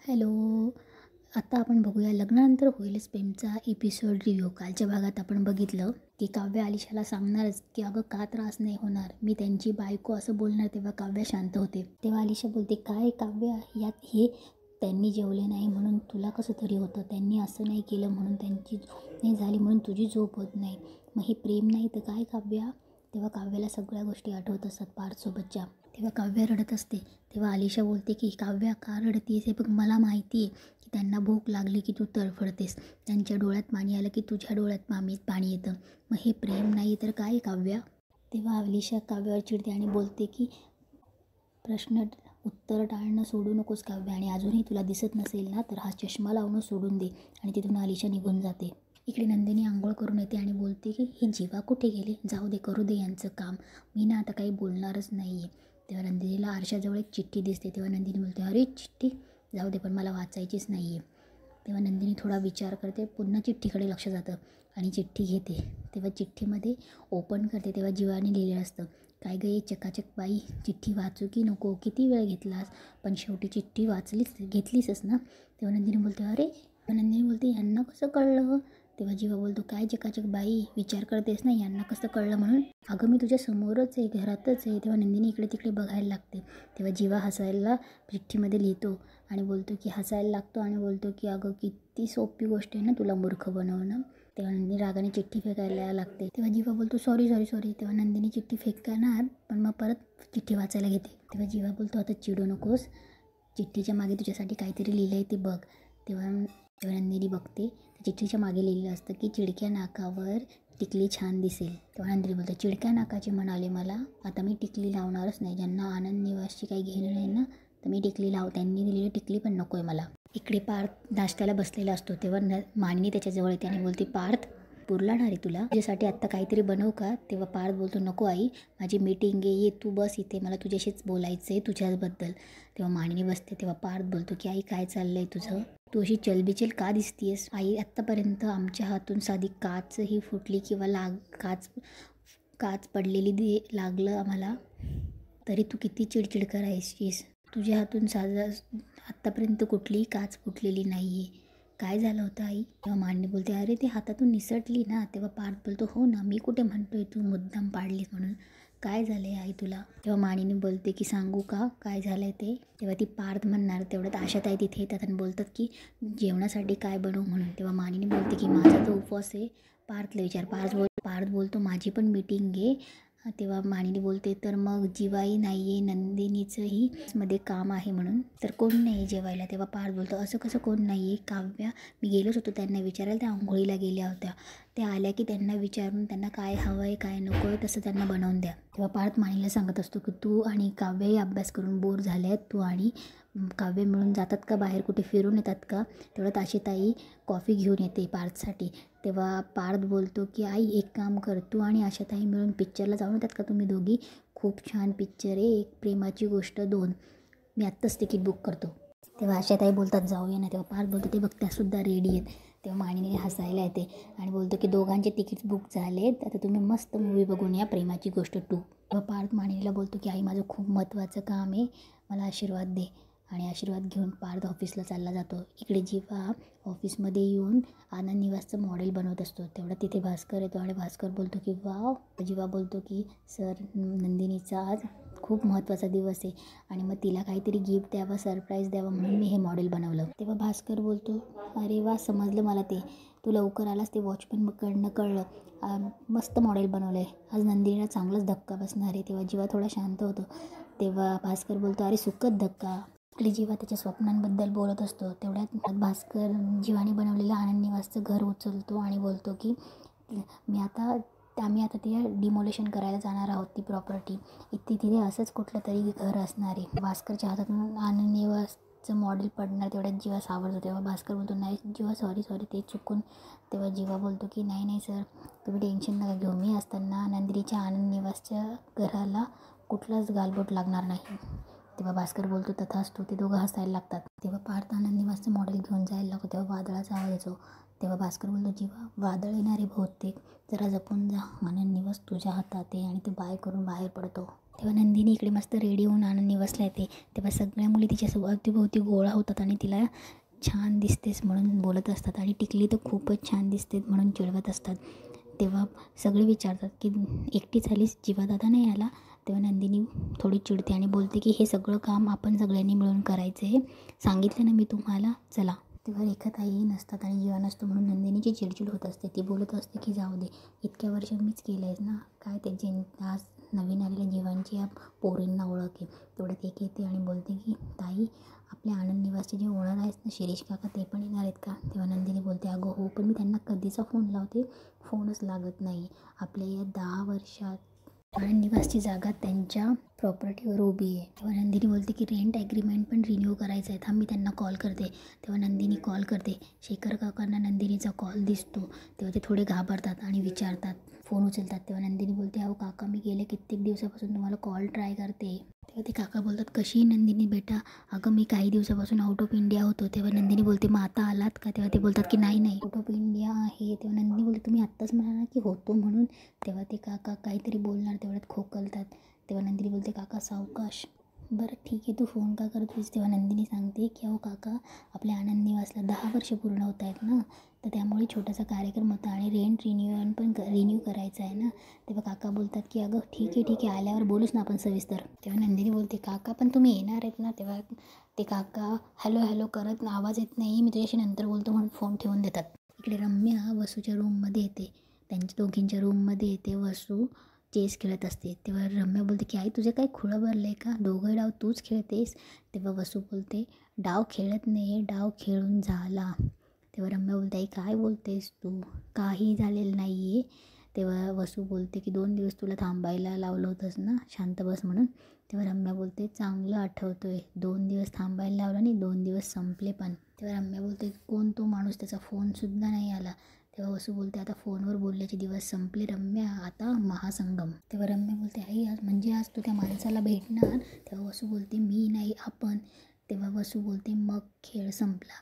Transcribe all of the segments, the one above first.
Hello. आता आपण बघूया लग्नानंतर होईलच प्रेमचा एपिसोड रिव्ह्यू. कालच्या भागात आपण बघितलं की काव्य आलिशाला सांगणारच की अगं का त्रास नाही होणार, मी त्यांची बायको असं बोलणार. तेव्हा काव्य शांत होते. तेव्हा आलिशा बोलते, काय काव्य, यात हे त्यांनी जेवले नाही म्हणून तुला कसं तरी होतं, त्यांनी असं नाही केलं म्हणून त्यांची झोप नाही झाली म्हणून तुझी झोप होत नाही, मग हे प्रेम नाही तर काय काव्या? तेव्हा काव्याला सगळ्या गोष्टी आठवत असतात पार्थसोबतच्या. तेव्हा काव्य रडत असते. तेव्हा आलिशा बोलते की काव्या का रडतीस, हे बघ मला माहिती आहे की त्यांना भूक लागली की तू तडफडतेस, त्यांच्या डोळ्यात पाणी आलं की तुझ्या डोळ्यात पाणी येतं, मग हे प्रेम नाही तर काय काव्या? तेव्हा आलिशा काव्यावर चिडते आणि बोलते की प्रश्न उत्तर टाळणं सोडू नकोस काव्य, आणि अजूनही तुला दिसत नसेल ना तर हा चष्मा लावणं सोडून दे. आणि तिथून आलिशा निघून जाते. इकडे नंदिनी आंघोळ करून येते आणि बोलते की ही जीवा कुठे गेली, जाऊ दे, करू दे यांचं काम, मी ना आता काही बोलणारच नाही आहे. तेव्हा नंदिनीला आरशाजवळ एक चिठ्ठी दिसते. तेव्हा नंदिनी बोलते, अरे चिठ्ठी, जाऊ दे पण मला वाचायचीच नाही आहे. तेव्हा नंदिनी थोडा विचार करते, पुन्हा चिठ्ठीकडे लक्ष जातं आणि चिठ्ठी घेते. तेव्हा चिठ्ठीमध्ये ओपन करते. तेव्हा जीवाने लिहिलेलं असतं, काय गं चकाचक बाई, चिठ्ठी वाचू की नको, किती वेळ घेतलास, पण शेवटी चिठ्ठी घेतलीसच ना. तेव्हा नंदिनी बोलते, अरे, नंदिनी बोलते, यांना कसं कळलं? तेव्हा जीवा बोलतो, काय चकाचक बाई, विचार करतेस ना यांना कसं कळलं म्हणून, अगं मी तुझ्या समोरच आहे, घरातच आहे. तेव्हा नंदिनी इकडे तिकडे बघायला लागते. तेव्हा जीवा हसायला चिठ्ठीमध्ये लिहितो आणि बोलतो की हसायला लागतो आणि बोलतो की अगं किती सोपी गोष्ट आहे ना तुला मूर्ख बनवणं. तेव्हा नंदिनी रागाने चिठ्ठी फेकायला लागते. तेव्हा जीवा बोलतो, सॉरी. तेव्हा नंदिनी चिठ्ठी फेकणार पण मग परत चिठ्ठी वाचायला घेते. तेव्हा जीवा बोलतो, आता चिडू नकोस, चिठ्ठीच्या मागे तुझ्यासाठी काहीतरी लिहिलं आहे ते बघ. तेव्हा नंदिनी बघते. चिठ्ठीच्या मागे लिहिलेलं असतं की चिडक्या नाकावर टिकली छान दिसेल. तेव्हा नंदिनी बोलते, चिडक्या नाकाचे म्हणाले मला, आता मी टिकली लावणारच नाही. ज्यांना आनंद निवासची काही घेणं नाही ना तर मी टिकली लाव, त्यांनी दिलेली टिकली पण नको आहे मला. इकडे पार्थ नाश्त्याला बसलेला असतो. तेव्हा मानिनी त्याच्याजवळ येते आणि बोलते, पार्थ, पुरलाणार आहे तुला, तुझ्यासाठी आत्ता काहीतरी बनवू का? तेव्हा पार्थ बोलतो, नको आई, माझी मीटिंग आहे, ये तू बस इथे, मला तुझ्याशीच बोलायचं आहे तुझ्याबद्दल. तेव्हा मानिनी बसते. तेव्हा पार्थ बोलतो की आई काय चाललं आहे तुझं, तू अशी चलबिचल का दिसतीयस? आई, आत्तापर्यंत आमच्या हातून साधी काचही फुटली किंवा काच पडलेली लागलं आम्हाला तरी तू किती चिडचिड करायचीस. तुझ्या हातून आत्तापर्यंत कुठलीही काच फुटलेली नाही आहे. काय झालं होतं आई? तेव्हा मानिनी बोलते, अरे ते हातातून निसटली ना. तेव्हा पार्थ बोलतो, हो ना, मी कुठे म्हणतोय तू मुद्दाम पाडलीस म्हणून, काय झालं आहे आई तुला? तेव्हा मानिनी बोलते की सांगू का काय झालं आहे ते? तेव्हा ती पार्थ म्हणणार. तेवढ्यात आशाताई तिथे येतात आणि बोलतात की जेवणासाठी काय बनवू म्हणून. तेव्हा मानिनी बोलते की माझा तो उपवास आहे, पार्थला विचार. पार्थ बोलतो, माझी पण मीटिंग आहे. तेव्हा मानिनी बोलते, तर मग जीवाई नाही आहे, नंदिनीचंही मध्ये काम आहे म्हणून, तर कोण नाही जेवायला. तेव्हा पार्थ बोलतो, असं कसं कोण नाही आहे काव्या, मी गेलोच होतो त्यांना विचारायला, त्या आंघोळीला गेल्या होत्या, त्या आल्या की त्यांना विचारून त्यांना काय हवं आहे काय नको आहे तसं त्यांना बनवून द्या. तेव्हा पार्थ मानिनीला सांगत असतो की तू आणि काव्यही अभ्यास करून बोर झाले आहेत, तू आणि काव्य मिळून जातात का बाहेर, कुठे फिरून येतात का? तेवढ्यात आशाताई कॉफी घेऊन येते पार्थसाठी. तेव्हा पार्थ बोलतो की आई एक काम कर, तू आणि आशाताई मिळून पिक्चरला जाऊन येतात का तुम्ही दोघी, खूप छान पिक्चर आहे, एक प्रेमाची गोष्ट 2, मी आत्ताच तिकीट बुक करतो. तेव्हा आशाताई बोलतात जाऊया ना. तेव्हा पार्थ बोलतो, ते बघ त्यासुद्धा रेडी आहेत. तेव्हा मानिनी हसायला येते आणि बोलतो की दोघांचे तिकीट्स बुक झालेत, आता तुम्ही मस्त मूवी बघून या, प्रेमाची गोष्ट 2. तेव्हा पार्थ मानिनीला बोलतो की आई माझं खूप महत्त्वाचं काम आहे, मला आशीर्वाद दे. आणि आशीर्वाद घेऊन पार्थ ऑफिसला चालला जातो. इकडे जीवा ऑफिसमध्ये येऊन आनंद निवासचं मॉडेल बनवत असतो. तेवढा तिथे भास्कर येतो आणि भास्कर बोलतो की वाव. जीवा बोलतो की सर, नंदिनीचा आज खूप महत्त्वाचा दिवस आहे आणि मग तिला काहीतरी गिफ्ट द्यावं, सरप्राईज द्यावं म्हणून मी हे मॉडेल बनवलं. तेव्हा भास्कर बोलतो, अरे वा, समजलं मला, ते तू लवकर आलास, ते वॉचमॅनकडनं कळलं, मस्त मॉडेल बनवलं आहे, आज नंदिनीला चांगलाच धक्का बसणार आहे. तेव्हा जीवा थोडा शांत होतो. तेव्हा भास्कर बोलतो, अरे सुखद धक्का. आपली जीवा त्याच्या स्वप्नांबद्दल बोलत असतो. तेवढ्यात भास्कर जीवाने बनवलेलं आनंद निवासचं घर उचलतो आणि बोलतो की आम्ही आता ते डिमोलेशन करायला जाणार आहोत, ती प्रॉपर्टी तिथे असंच कुठलं तरी घर असणार आहे. भास्करच्या हातातून आनंद निवासचं मॉडेल पडणार. तेवढ्यात जीवा सावरतो. तेव्हा भास्कर बोलतो, नाही जीवा, सॉरी ते चुकून. तेव्हा जीवा बोलतो की नाही सर, तुम्ही टेन्शन नका घेऊ, मी असताना नंदिनीच्या आनंद निवासच्या घराला कुठलाच गालबोट लागणार नाही. तेव्हा भास्कर बोलतो, तथास्तु. ते दोघं हसायला लागतात. तेव्हा पार्थ आनंद निवासचं मॉडेल घेऊन जायला लागतो. तेव्हा वादळाचा आवाज येतो. तेव्हा भास्कर बोलतो, जीवा, वादळ येणारे बहुतेक, जरा जपून जा, आनंद निवास तुझ्या हातात आहे. आणि ते बाय करून बाहेर पडतो. तेव्हा नंदिनी इकडे मस्त रेडी होऊन आनंद निवासला येते. तेव्हा सगळ्या मुली तिच्या अवतीभोवती गोळा होतात आणि तिला छान दिसतेस म्हणून बोलत असतात आणि टिकली तर खूपच छान दिसते म्हणून चिडवत असतात. तेव्हा सगळे विचारतात की एकटी झालीस, जीवादादा नाही आला. तेव्हा नंदिनी थोडी चिडते आणि बोलते की हे सगळं काम आपण सगळ्यांनी मिळून करायचं आहे, सांगितलं ना मी तुम्हाला, चला. तेव्हा रेखाताईही नसतात आणि जीवा नसतो म्हणून नंदिनीची चिडचिड होत असते. ती बोलत असते की जाऊ दे, इतक्या वर्ष मीच केलं आहेस ना, काय त्याची आज नवीन आलेल्या जीवांची या पोरींना ओळख आहे. तेवढ्यात एक येते आणि बोलते की ताई, आपल्या आनंद निवासचे जे ओनर आहेत ना शिरीष काका, ते पण येणार आहेत का? तेव्हा नंदिनी बोलते अगं हो, पण मी त्यांना कधीचा फोन लावते, फोनच लागत नाही. आपल्या या 10 वर्षात आनंद निवासची जागा त्यांच्या प्रॉपर्टीवर उभी आहे. तेव्हा नंदिनी बोलते की रेंट ॲग्रीमेंट पण रिन्यू करायचं आहे, थांब मी त्यांना कॉल करते. तेव्हा नंदिनी कॉल करते. शेखर काकांना नंदिनीचा कॉल दिसतो. तेव्हा ते थोडे घाबरतात आणि विचारतात, फोन उचलतात. तेव्हा नंदिनी बोलते अहो काका, मी गेले कित्येक दिवसापासून तुम्हाला कॉल ट्राय करते. तेव्हा ते काका बोलतात कशी नंदिनी बेटा, अगं मी काही दिवसापासून आउट ऑफ इंडिया होतो. तेव्हा नंदिनी बोलते मग आता आलात का? तेव्हा ते बोलतात की नाही नाही, आउट ऑफ इंडिया आहे. तेव्हा नंदिनी बोलते तुम्ही आत्ताच म्हणाला की होतो म्हणून. तेव्हा ते काका काहीतरी बोलणार तेवढ्यात खोकलतात. तेव्हा नंदिनी बोलते काका सावकाश. बरं ठीक आहे, तू फोन का करतोस? तेव्हा नंदिनी सांगते की अहो काका, आपल्या आनंद निवासला 10 वर्ष पूर्ण होत आहेत ना, तर त्यामुळे छोटासा कार्यक्रम होता आणि रेंट रिन्यू करायचं आहे ना. तेव्हा काका बोलतात की अगं ठीक आहे आल्यावर बोलूच ना आपण सविस्तर. तेव्हा नंदिनी बोलते काका पण तुम्ही येणार आहेत ना? तेव्हा ते काका हॅलो हॅलो करत आवाज येत नाही, मी तुझ्याशी नंतर बोलतो म्हणून फोन ठेवून देतात. इकडे रम्या वसूच्या रूममध्ये येते. त्यांच्या दोघींच्या रूममध्ये येते. वसू चेस खेळत असते. तेव्हा रम्या बोलते की आई तुझे काय खुळं भरलं आहे का? दोघं डाव तूच खेळतेस. तेव्हा वसू बोलते डाव खेळत नाही आहे, डाव खेळून झाला. तेव्हा रम्या बोलते आई काय बोलतेस तू, काही झालेलं नाही आहे. तेव्हा वसू बोलते की 2 दिवस तुला थांबायला लावलं होतंस ना, शांत बस म्हणून. तेव्हा रम्या बोलते चांगलं आठवतं आहे, 2 दिवस थांबायला लावलं आणि 2 दिवस संपले पण. तेव्हा रम्या बोलते कोण तो माणूस, त्याचा फोनसुद्धा नाही आला. तेव्हा वसू बोलते आता फोनवर बोलल्याचे दिवस संपले रम्या, आता महासंगम. तेव्हा रम्या बोलते आई आज तू त्या माणसाला भेटणार? तेव्हा वसू बोलते मी नाही, आपण. तेव्हा वसू बोलते मग खेळ संपला.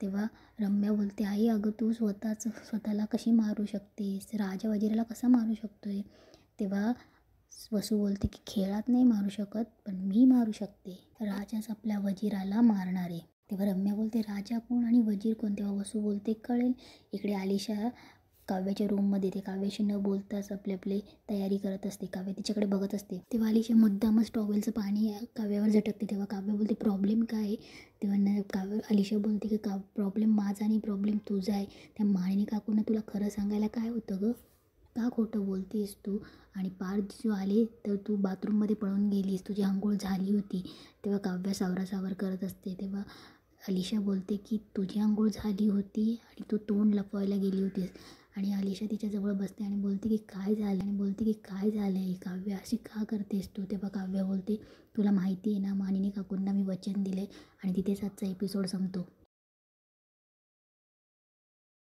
तेव्हा रम्या बोलते आई अगं तू स्वतःला कशी मारू शकतेस, राजा वजिराला कसा मारू शकतोय? तेव्हा वसू बोलते की खेळात नाही मारू शकत, पण मी मारू शकते, राजाच आपल्या वजिराला मारणार आहे. तेव्हा रम्या बोलते राजा कोण आणि वजीर कोण? तेव्हा वसू बोलते कळेल. इकडे आलिशा काव्याच्या रूममध्ये येते. काव्याशी न बोलताच आपली तयारी करत असते. काव्य तिच्याकडे बघत असते. तेव्हा आलिशा मुद्दामच टॉवेलचं पाणी काव्यावर झटकते. तेव्हा काव्य बोलते प्रॉब्लेम काय आहे? तेव्हा आलिशा बोलते की प्रॉब्लेम माझा आणि प्रॉब्लेम तुझा आहे. त्या माळिनी काकूंना तुला खरं सांगायला काय होतं गं? का खोटं बोलतेस तू? आणि पार्थ जो आले तर तू बाथरूममध्ये पळून गेलीस, तुझी आंघोळ झाली होती. तेव्हा काव्य सावरासावर करत असते. तेव्हा अलिशा बोलते की तुझी आंघोळ झाली होती आणि तू तोंड लपवायला गेली होतीस. आणि अलिशा तिच्याजवळ बसते आणि बोलते की काय झालं आहे काव्य, अशी का करतेस तू? तेव्हा काव्य बोलते तुला माहिती आहे ना, मानिनी काकूंना मी वचन दिले आणि तिथेच आजचा एपिसोड संपतो.